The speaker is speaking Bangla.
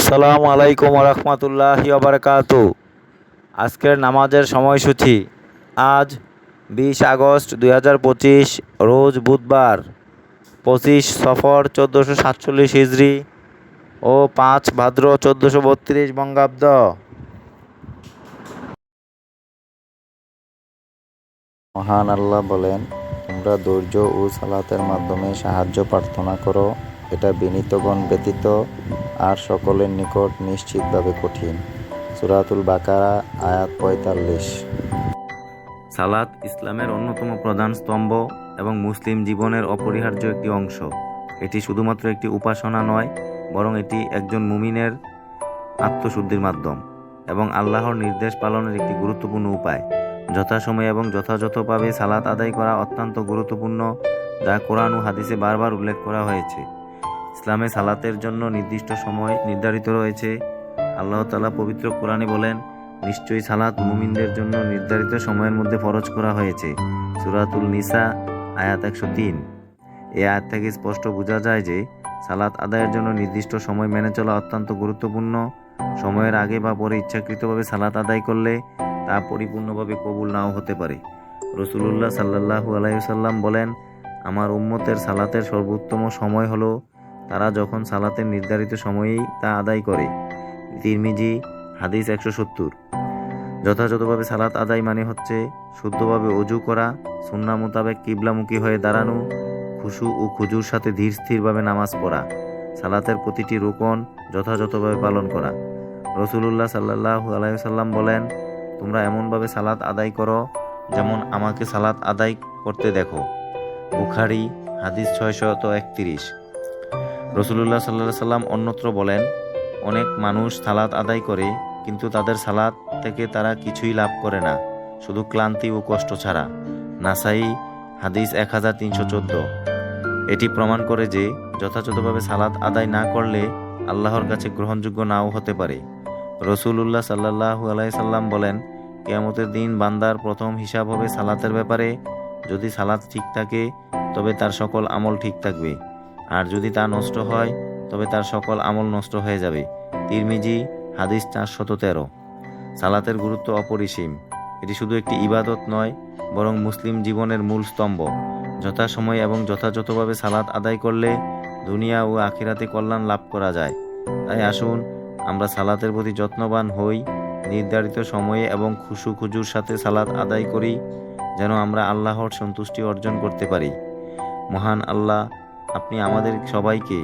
আসসালামু আলাইকুম রহমতুল্লাহি বারাকাতু। আজকের নামাজের সময়সূচি আজ 20 আগস্ট 2025 রোজ বুধবার 25 সফর 1447 হিজরি ও 5 ভাদ্র 1432 বঙ্গাব্দ। মহান আল্লাহ বলেন, তোমরা ধৈর্য ও সালাতের মাধ্যমে সাহায্য প্রার্থনা করো, এটা বিনীতগণ ব্যতীত আর সকলের নিকট নিশ্চিতভাবে কঠিন। সূরাতুল বাকারা আয়াত 45। সালাত ইসলামের অন্যতম প্রধান স্তম্ভ এবং মুসলিম জীবনের অপরিহার্য একটি অংশ। এটি শুধুমাত্র একটি উপাসনা নয়, বরং এটি একজন মুমিনের আত্মশুদ্ধির মাধ্যম এবং আল্লাহর নির্দেশ পালনের একটি গুরুত্বপূর্ণ উপায়। যথাসময়ে এবং যথাযথভাবে সালাত আদায় করা অত্যন্ত গুরুত্বপূর্ণ, যা কোরআন ও হাদিসে বারবার উল্লেখ করা হয়েছে। ইসলামে সালাতের জন্য নির্দিষ্ট সময় নির্ধারিত রয়েছে। আল্লাহ তাআলা পবিত্র কোরআনে বলেন, নিশ্চয়ই সালাত মুমিনদের জন্য নির্ধারিত সময়ের মধ্যে ফরজ করা হয়েছে। সূরাতুল নিসা আয়াত 103। এই আয়াত থেকে স্পষ্ট বোঝা যায় যে সালাত আদায়ের জন্য নির্দিষ্ট সময় মেনে চলা অত্যন্ত গুরুত্বপূর্ণ। সময়ের আগে বা পরে ইচ্ছাকৃতভাবে সালাত আদায় করলে তা পরিপূর্ণভাবে কবুল নাও হতে পারে। রাসূলুল্লাহ সাল্লাল্লাহু আলাইহি ওয়াসাল্লাম বলেন, আমার উম্মতের সালাতের সর্বোত্তম সময় হলো তারা যখন সালাতের নির্ধারিত সময়েই তা আদায় করে। তিরমিজি হাদিস 170। যথাযথভাবে সালাত আদায় মানে হচ্ছে শুদ্ধভাবে ওযু করা, সুন্নাহ মোতাবেক কিবলামুখী হয়ে দাঁড়ানো, খুশু ও খুজুর সাথে ধীর স্থিরভাবে নামাজ পড়া, সালাতের প্রতিটি রুকন যথাযথভাবে পালন করা। রাসূলুল্লাহ সাল্লাল্লাহু আলাইহি ওয়াসাল্লাম বলেন, তোমরা এমনভাবে সালাত আদায় করো যেমন আমাকে সালাত আদায় করতে দেখো। বুখারী হাদিস 631। রাসূলুল্লাহ সাল্লাল্লাহু আলাইহি ওয়াসাল্লাম অন্যত্র বলেন, অনেক মানুষ সালাত আদায় করে কিন্তু তাদের সালাত থেকে তারা কিছুই লাভ করে না, শুধু ক্লান্তি ও কষ্ট ছাড়া। নাসাই হাদিস 1314। এটি প্রমাণ করে যে যথাযথভাবে সালাত আদায় না করলে আল্লাহর কাছে গ্রহণযোগ্য নাও হতে পারে। রাসূলুল্লাহ সাল্লাল্লাহু আলাইহি সাল্লাম বলেন, কিয়ামতের দিন বান্দার প্রথম হিসাব হবে সালাতের ব্যাপারে। যদি সালাত ঠিক থাকে তবে তার সকল আমল ঠিক থাকবে, আর যদি তা নষ্ট হয় তবে তার সকল আমল নষ্ট হয়ে যাবে। তিরমিজি হাদিস 413। সালাতের গুরুত্ব অপরিসীম। এটি শুধু একটি ইবাদত নয়, বরং মুসলিম জীবনের মূল স্তম্ভ। যথাসময়ে এবং যথাযথভাবে সালাত আদায় করলে দুনিয়া ও আখিরাতে কল্যাণ লাভ করা যায়। তাই আসুন আমরা সালাতের প্রতি যত্নবান হই, নির্ধারিত সময়ে এবং খুশু খুজুর সাথে সালাত আদায় করি, যেন আমরা আল্লাহর সন্তুষ্টি অর্জন করতে পারি। মহান আল্লাহ আপনি আমাদের সবাইকে